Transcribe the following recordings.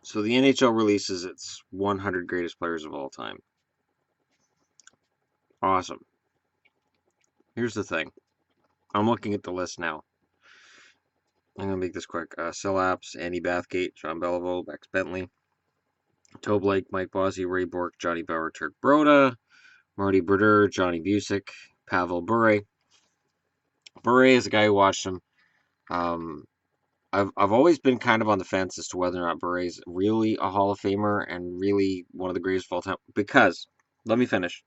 So the NHL releases its 100 greatest players of all time. Awesome. Here's the thing. I'm looking at the list now. I'm going to make this quick. Sillaps, Andy Bathgate, John Beliveau, Max Bentley, Toe Blake, Mike Bossy, Ray Bork, Johnny Bauer, Turk Broda, Marty Brodeur, Johnny Busick, Pavel Bure. Bure is a guy who watched him. I've always been kind of on the fence as to whether or not Bure is really a Hall of Famer and really one of the greatest of all time. Because, let me finish.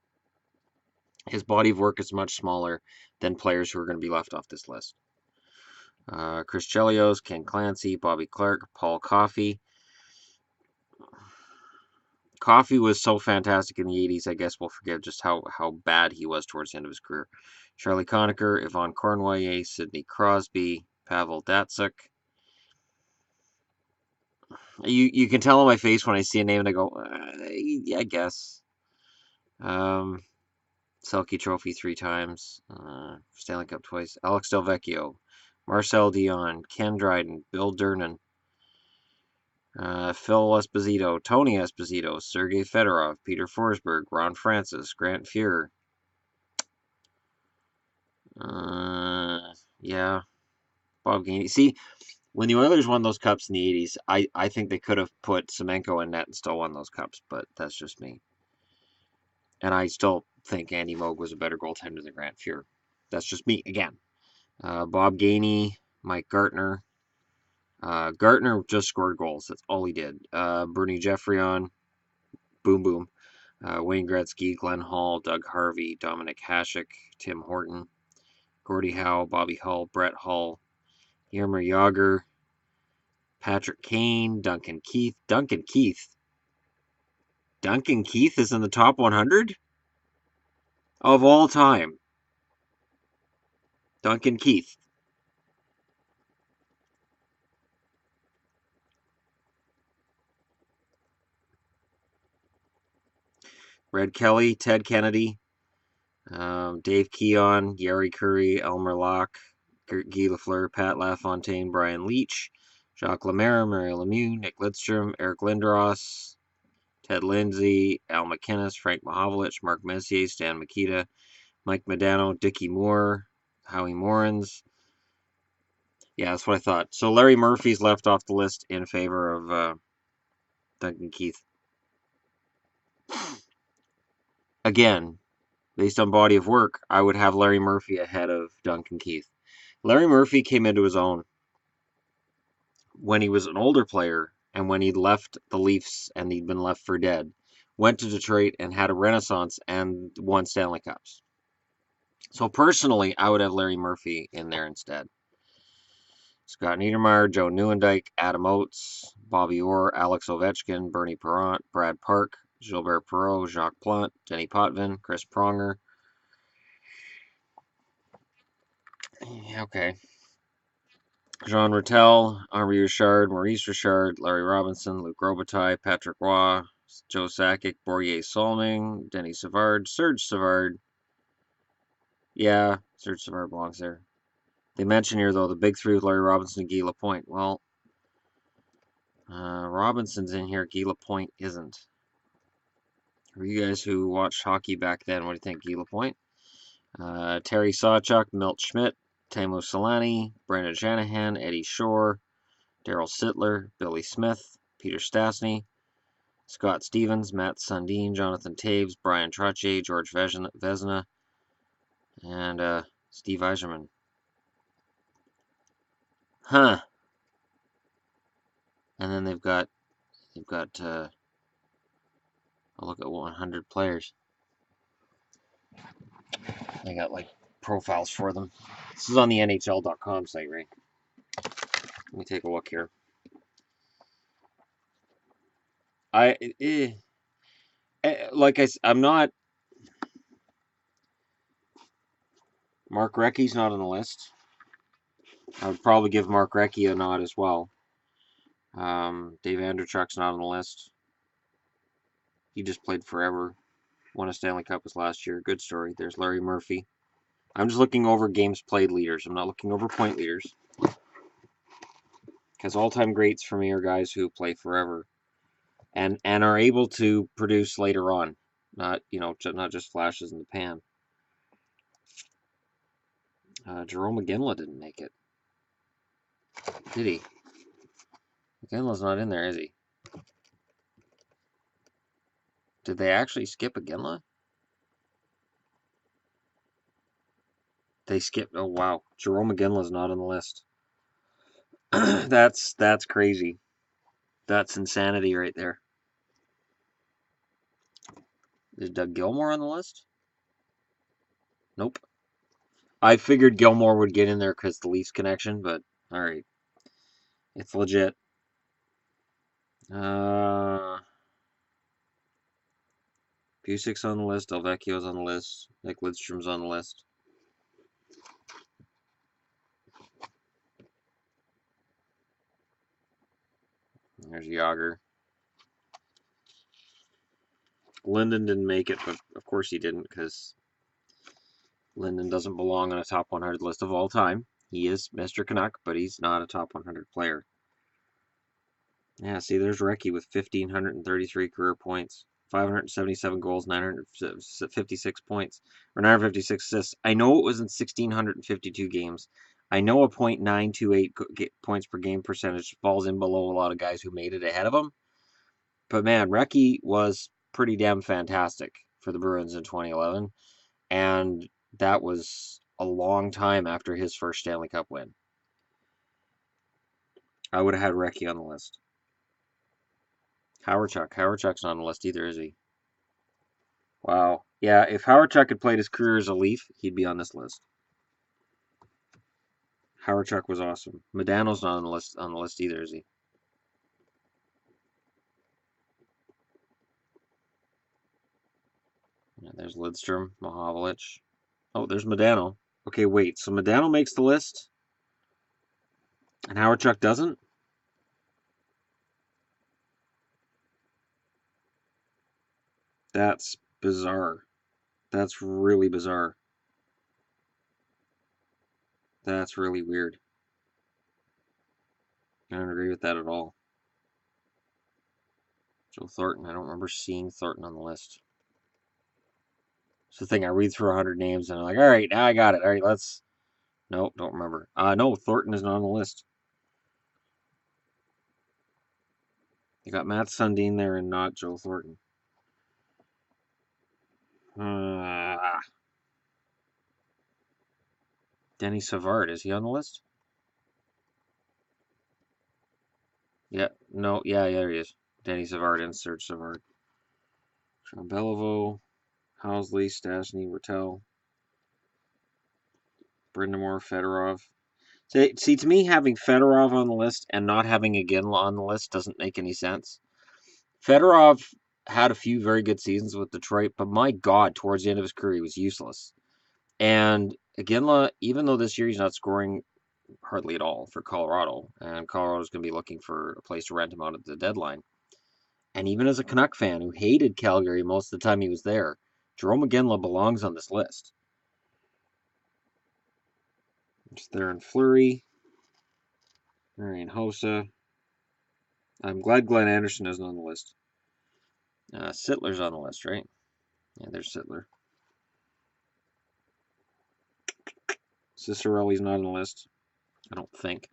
His body of work is much smaller than players who are going to be left off this list. Chris Chelios, Ken Clancy, Bobby Clark, Paul Coffey. Coffey was so fantastic in the 80s, I guess we'll forget just how bad he was towards the end of his career. Charlie Conacher, Yvonne Cornwallier, Sidney Crosby, Pavel Datsyuk. You can tell on my face when I see a name and I go, yeah, I guess. Selke Trophy 3 times, Stanley Cup twice. Alex Delvecchio, Marcel Dion, Ken Dryden, Bill Durnan, Phil Esposito, Tony Esposito, Sergei Fedorov, Peter Forsberg, Ron Francis, Grant Fuhrer. Yeah, Bob Gainey. See, when the Oilers won those cups in the 80s, I think they could have put Semenko in net and still won those cups, but that's just me. And I still think Andy Moog was a better goaltender than Grant Fuhrer. That's just me, again. Bob Gainey, Mike Gartner. Gartner just scored goals. That's all he did. Bernie Geoffrion, boom, boom. Wayne Gretzky, Glenn Hall, Doug Harvey, Dominic Hasek, Tim Horton, Gordie Howe, Bobby Hull, Brett Hull, Jaromir Jagr, Patrick Kane, Duncan Keith. Duncan Keith is in the top 100 of all time. Duncan Keith. Red Kelly, Ted Kennedy, Dave Keon, Yari Curry, Elmer Locke, Guy Lafleur, Pat LaFontaine, Brian Leach, Jacques Lemaire, Mario Lemieux, Nick Lidstrom, Eric Lindros, Ted Lindsay, Al McInnes, Frank Mahovlich, Mark Messier, Stan Mikita, Mike Modano, Dickie Moore, Howie Morans. Yeah, that's what I thought. So Larry Murphy's left off the list in favor of Duncan Keith. Again, based on body of work, I would have Larry Murphy ahead of Duncan Keith. Larry Murphy came into his own when he was an older player and when he'd left the Leafs and he'd been left for dead. Went to Detroit and had a renaissance and won Stanley Cups. So personally, I would have Larry Murphy in there instead. Scott Niedermayer, Joe Nieuwendyk, Adam Oates, Bobby Orr, Alex Ovechkin, Bernie Parent, Brad Park, Gilbert Perreault, Jacques Plante, Denny Potvin, Chris Pronger. Okay. Jean Rattel, Henri Richard, Maurice Richard, Larry Robinson, Luc Robitaille, Patrick Roy, Joe Sakic, Borje Salming, Denny Savard, Serge Savard. Yeah, Serge Savard belongs there. They mention here, though, the big three with Larry Robinson and Guy Lapointe. Well, Robinson's in here. Guy Lapointe isn't. For you guys who watched hockey back then, what do you think, Guy Lapointe? Terry Sawchuk, Milt Schmidt, Teemu Selanne, Brendan Shanahan, Eddie Shore, Daryl Sittler, Billy Smith, Peter Stastny, Scott Stevens, Matt Sundin, Jonathan Taves, Brian Trottier, George Vezina, and Steve Yzerman. Huh. And then they've got I'll look at 100 players. They got like profiles for them. This is on the NHL.com site, right? Let me take a look here. I'm not. Mark Recchi's not on the list. I would probably give Mark Recchi a nod as well. Dave Andrechuk's not on the list. He just played forever. Won a Stanley Cup his last year. Good story. There's Larry Murphy. I'm just looking over games played leaders. I'm not looking over point leaders. Because all-time greats for me are guys who play forever. and are able to produce later on, not not just flashes in the pan. Jerome Iginla didn't make it, did he? Iginla's not in there, is he? Did they actually skip Iginla? They skipped. Oh wow, Jerome Iginla's not on the list. That's crazy. That's insanity right there. Is Doug Gilmour on the list? Nope. I figured Gilmour would get in there because the Leafs connection, but all right, it's legit. Pusic's on the list. Delvecchio's on the list. Nick Lidstrom's on the list. There's Yager. Linden didn't make it, but of course he didn't because Linden doesn't belong on a top 100 list of all time. He is Mr. Canuck, but he's not a top 100 player. Yeah, see, there's Recchi with 1,533 career points, 577 goals, 956 points, or 956 assists. I know it was in 1,652 games. I know a .928 points per game percentage falls in below a lot of guys who made it ahead of him. But man, Recchi was pretty damn fantastic for the Bruins in 2011, and that was a long time after his first Stanley Cup win. I would have had Recchi on the list. Howardchuck's not on the list either, is he? Wow. Yeah, if Howardchuck had played his career as a Leaf, he'd be on this list. Howardchuck was awesome. Modano's not on the list either, is he? Yeah, there's Lidstrom, Mahovlich. Oh, there's Modano. Okay, wait. So Modano makes the list, and Howardchuck doesn't? That's bizarre. That's really bizarre. That's really weird. I don't agree with that at all. Joe Thornton. I don't remember seeing Thornton on the list. It's the thing. I read through 100 names and I'm like, all right, now I got it. All right, let's. Nope, don't remember. No, Thornton is not on the list. You got Matt Sundin there and not Joe Thornton. Denny Savard, is he on the list? Yeah, no, yeah, there he is. Denny Savard and Serge Savard. Sean Beliveau, Housley, Stastny, Rattel, Brindamore, Fedorov. See, to me, having Fedorov on the list and not having Iginla on the list doesn't make any sense. Fedorov had a few very good seasons with Detroit, but my God, towards the end of his career, he was useless. And Iginla, even though this year he's not scoring hardly at all for Colorado, and Colorado's going to be looking for a place to rent him out at the deadline. And even as a Canuck fan who hated Calgary most of the time he was there, Jerome Iginla belongs on this list. It's there in Fleury, Marian Hossa. I'm glad Glenn Anderson isn't on the list. Sittler's on the list, right? Yeah, there's Sittler. Cicerelli's not on the list. I don't think.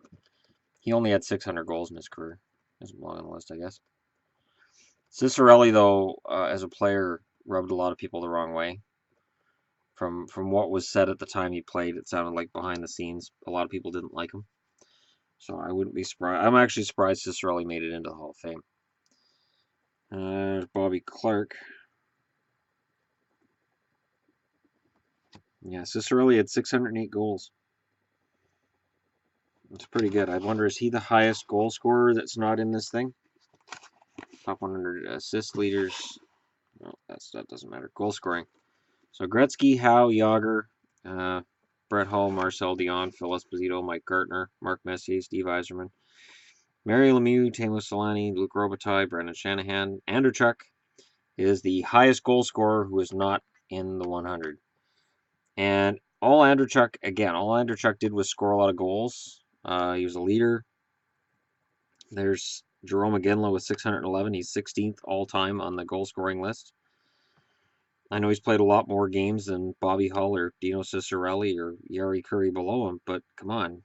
He only had 600 goals in his career. Doesn't belong on the list, I guess. Cicerelli, though, as a player, rubbed a lot of people the wrong way. From what was said at the time he played, it sounded like behind the scenes, a lot of people didn't like him. So I wouldn't be surprised. I'm actually surprised Cicerelli made it into the Hall of Fame. There's Bobby Clark. Yeah, Cicerelli had 608 goals. That's pretty good. I wonder, is he the highest goal scorer that's not in this thing? Top 100 assist leaders. No, that doesn't matter. Goal scoring. So Gretzky, Howe, Yager, Brett Hull, Marcel Dion, Phil Esposito, Mike Gartner, Mark Messier, Steve Yzerman, Mary Lemieux, Teemu Selanne, Luc Robitaille, Brendan Shanahan. Andreychuk is the highest goal scorer who is not in the 100. And all Andreychuk did was score a lot of goals. He was a leader. There's Jerome Iginla with 611. He's 16th all-time on the goal-scoring list. I know he's played a lot more games than Bobby Hull or Dino Ciccarelli or Jari Kurri below him, but come on.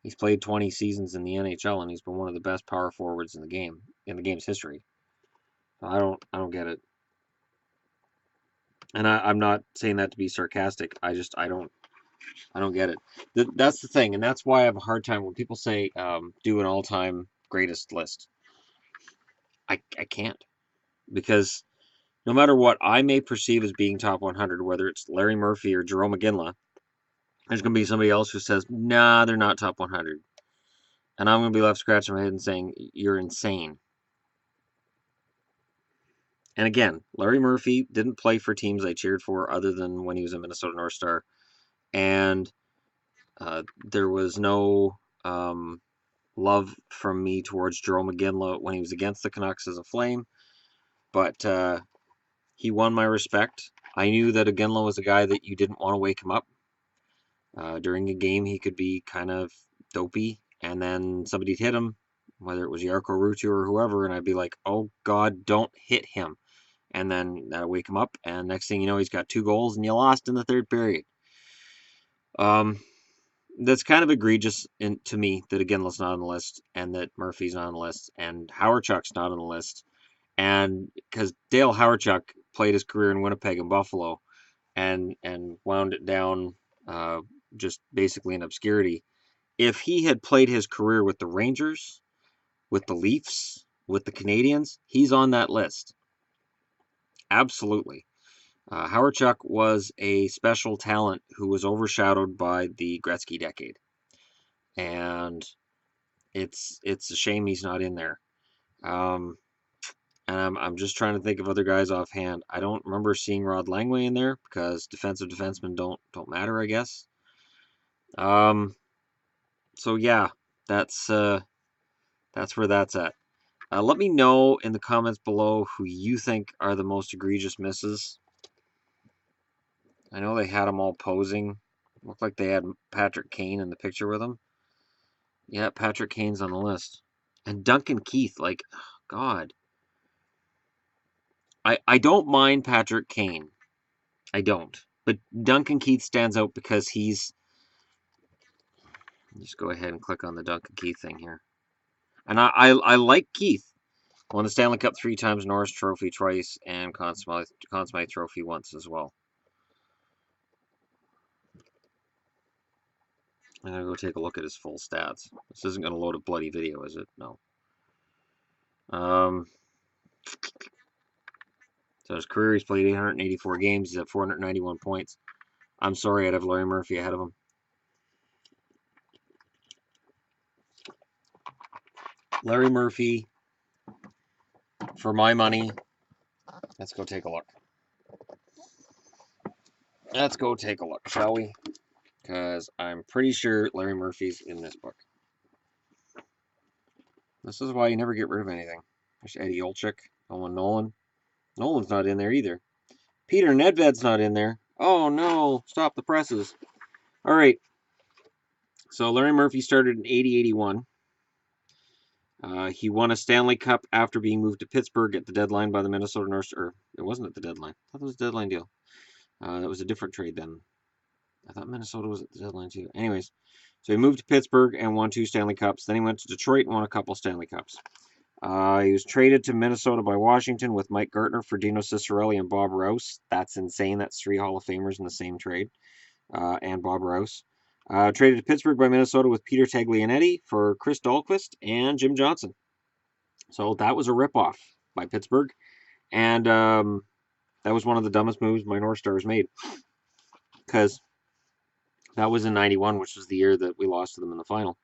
He's played 20 seasons in the NHL, and he's been one of the best power forwards in the game's history. I don't get it. And I'm not saying that to be sarcastic. I don't get it. That's the thing, and that's why I have a hard time when people say do an all-time greatest list. I can't, because no matter what I may perceive as being top 100, whether it's Larry Murphy or Jerome Iginla, there's going to be somebody else who says, nah, they're not top 100. And I'm going to be left scratching my head and saying, you're insane. And again, Larry Murphy didn't play for teams I cheered for other than when he was a Minnesota North Star. And there was no love from me towards Jerome Iginla when he was against the Canucks as a Flame. But he won my respect. I knew that Iginla was a guy that you didn't want to wake him up. During a game, he could be kind of dopey, and then somebody'd hit him, whether it was Jarkko Ruutu or whoever, and I'd be like, oh, God, don't hit him. And then that'll wake him up, and next thing you know, he's got 2 goals, and you lost in the third period. That's kind of egregious to me that Iginla's not on the list, and that Murphy's not on the list, and Hawerchuk's not on the list. And because Dale Hawerchuk played his career in Winnipeg and Buffalo, and wound it down just basically in obscurity. If he had played his career with the Rangers, with the Leafs, with the Canadiens, he's on that list. Absolutely. Hawerchuk was a special talent who was overshadowed by the Gretzky decade. And it's a shame he's not in there. And I'm just trying to think of other guys offhand. I don't remember seeing Rod Langway in there because defensive defensemen don't matter, I guess. So yeah, that's where that's at. Let me know in the comments below who you think are the most egregious misses. I know they had them all posing. Looked like they had Patrick Kane in the picture with them. Yeah, Patrick Kane's on the list. And Duncan Keith, like, oh, God. I don't mind Patrick Kane. I don't. But Duncan Keith stands out because he's... Just go ahead and click on the Duncan Keith thing here. And I like Keith. Won the Stanley Cup 3 times, Norris Trophy twice, and Conn Smythe Trophy once as well. I'm going to go take a look at his full stats. This isn't going to load a bloody video, is it? No. So his career, he's played 884 games. He's at 491 points. I'm sorry, I'd have Larry Murphy ahead of him. Larry Murphy, for my money, let's go take a look. Let's go take a look, shall we? Because I'm pretty sure Larry Murphy's in this book. This is why you never get rid of anything. There's Eddie Olczyk, Owen Nolan. Nolan's not in there either. Peter Nedved's not in there. Oh no, stop the presses. All right. So Larry Murphy started in 80-81. He won a Stanley Cup after being moved to Pittsburgh at the deadline by the Minnesota North. Or it wasn't at the deadline. I thought it was a deadline deal. That was a different trade then. I thought Minnesota was at the deadline too. Anyways, so he moved to Pittsburgh and won 2 Stanley Cups. Then he went to Detroit and won a couple Stanley Cups. He was traded to Minnesota by Washington with Mike Gartner for Dino Ciccarelli and Bob Rouse. That's insane. That's 3 Hall of Famers in the same trade. And Bob Rouse. Traded to Pittsburgh by Minnesota with Peter Taglianetti for Chris Dahlquist and Jim Johnson. So that was a ripoff by Pittsburgh. And that was one of the dumbest moves my North Stars made. Because that was in 91, which was the year that we lost to them in the final.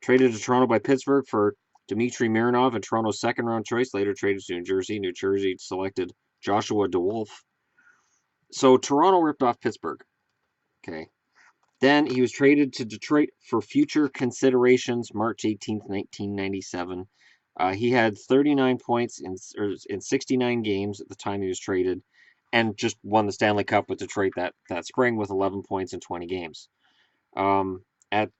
Traded to Toronto by Pittsburgh for Dmitry Mironov and Toronto's second-round choice. Later traded to New Jersey. New Jersey selected Joshua DeWolf. So Toronto ripped off Pittsburgh. Okay. Then he was traded to Detroit for future considerations, March 18th, 1997. He had 39 points in 69 games at the time he was traded, and just won the Stanley Cup with Detroit that spring with 11 points in 20 games. At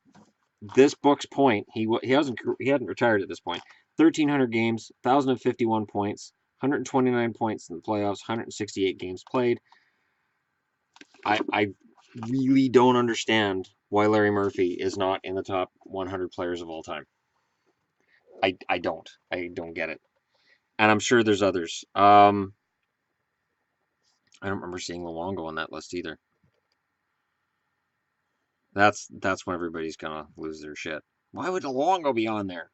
this book's point, he hadn't retired at this point. 1,300 games, 1,051 points, 129 points in the playoffs, 168 games played. I really don't understand why Larry Murphy is not in the top 100 players of all time. I don't get it, and I'm sure there's others. I don't remember seeing Luongo on that list either. That's when everybody's gonna lose their shit. Why would Luongo be on there?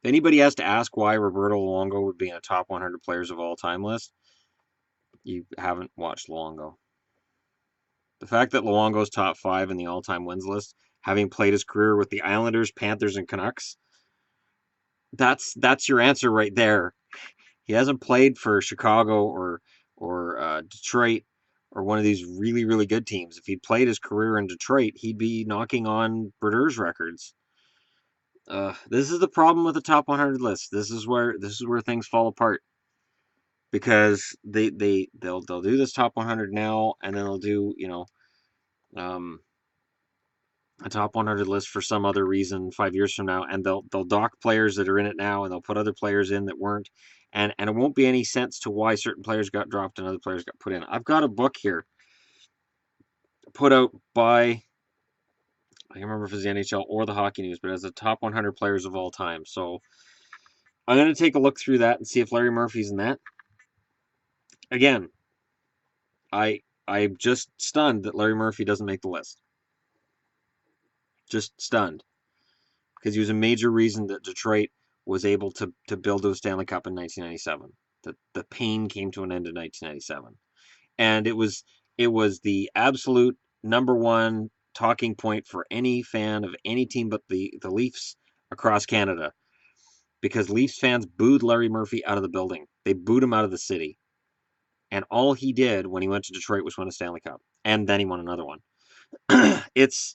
If anybody has to ask why Roberto Luongo would be in a top 100 players of all time list, you haven't watched Luongo. The fact that Luongo's top 5 in the all-time wins list, having played his career with the Islanders, Panthers, and Canucks, that's your answer right there. He hasn't played for Chicago or Detroit or one of these really, really good teams. If he'd played his career in Detroit, he'd be knocking on Berger's records. This is the problem with the top 100 list. This is where things fall apart, because they'll do this top 100 now, and then they'll do um, a top 100 list for some other reason 5 years from now, and they'll dock players that are in it now, and they'll put other players in that weren't, and it won't be any sense to why certain players got dropped and other players got put in. I've got a book here put out by, I can't remember if it's the NHL or the Hockey News, but as the top 100 players of all time. So I'm going to take a look through that and see if Larry Murphy's in that. Again, I'm just stunned that Larry Murphy doesn't make the list. Just stunned, because he was a major reason that Detroit was able to build to a Stanley Cup in 1997. The pain came to an end in 1997, and it was the absolute number one talking point for any fan of any team but the Leafs across Canada, because Leafs fans booed Larry Murphy out of the building. They booed him out of the city. And all he did when he went to Detroit was win a Stanley Cup, and then he won another one. it's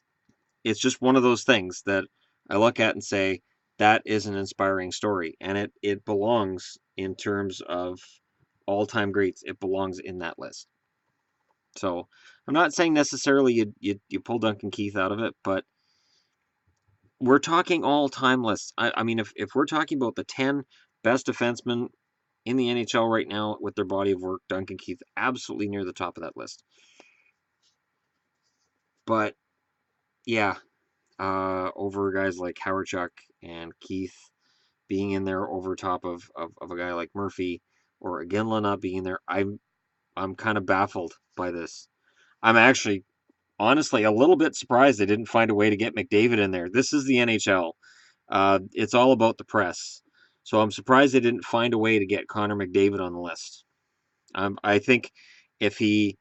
just one of those things that I look at and say that is an inspiring story, and it belongs in terms of all-time greats. It belongs in that list. So I'm not saying necessarily you pull Duncan Keith out of it, but we're talking all-time lists. I mean, if we're talking about the 10 best defensemen in the NHL right now with their body of work, Duncan Keith absolutely near the top of that list. But yeah, over guys like Howardchuk and Keith being in there over top of a guy like Murphy or Iginla not being in there, I'm kind of baffled by this. I'm actually honestly a little bit surprised they didn't find a way to get McDavid in there. This is the NHL. It's all about the press. So I'm surprised they didn't find a way to get Connor McDavid on the list. I think if he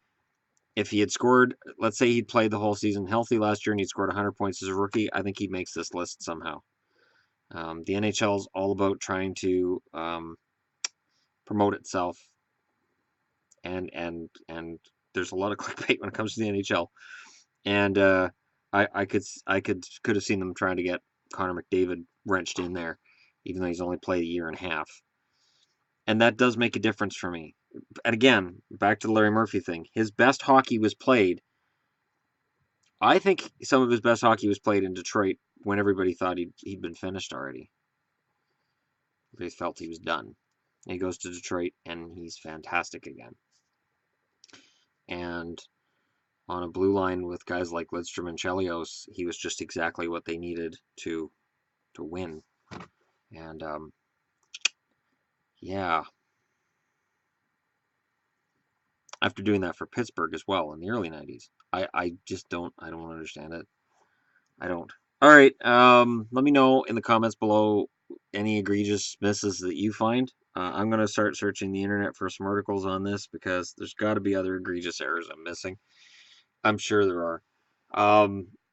had scored, let's say he'd played the whole season healthy last year and he'd scored 100 points as a rookie, I think he makes this list somehow. The NHL is all about trying to promote itself, and there's a lot of clickbait when it comes to the NHL. And I could have seen them trying to get Connor McDavid wrenched in there, even though he's only played a year and a half. And that does make a difference for me. And again, back to the Larry Murphy thing. His best hockey was played. I think some of his best hockey was played in Detroit when everybody thought he'd been finished already. They felt he was done. And he goes to Detroit and he's fantastic again. And on a blue line with guys like Lidstrom and Chelios, he was just exactly what they needed to win. And yeah, after doing that for Pittsburgh as well in the early 90s, I just don't understand it. I don't. All right, let me know in the comments below any egregious misses that you find. I'm going to start searching the internet for some articles on this, because there's got to be other egregious errors I'm missing. I'm sure there are.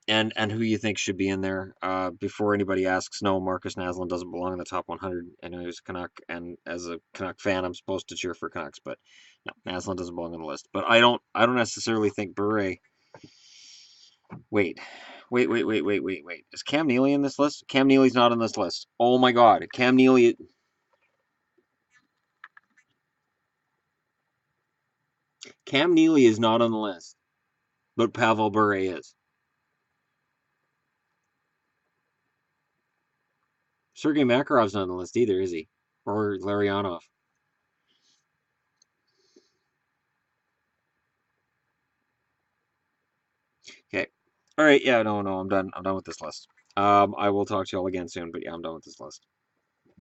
And who you think should be in there. Before anybody asks, no, Marcus Naslund doesn't belong in the top 100. I know he's a Canuck, and as a Canuck fan, I'm supposed to cheer for Canucks, but no, Naslund doesn't belong on the list. But I don't necessarily think Bure. Wait. Is Cam Neely in this list? Cam Neely's not on this list. Oh my God, Cam Neely. Cam Neely is not on the list, but Pavel Bure is. Sergei Makarov's not on the list either, is he? Or Larionov? Okay. All right. Yeah. No. No. I'm done. I'm done with this list. I will talk to y'all again soon. But yeah, I'm done with this list.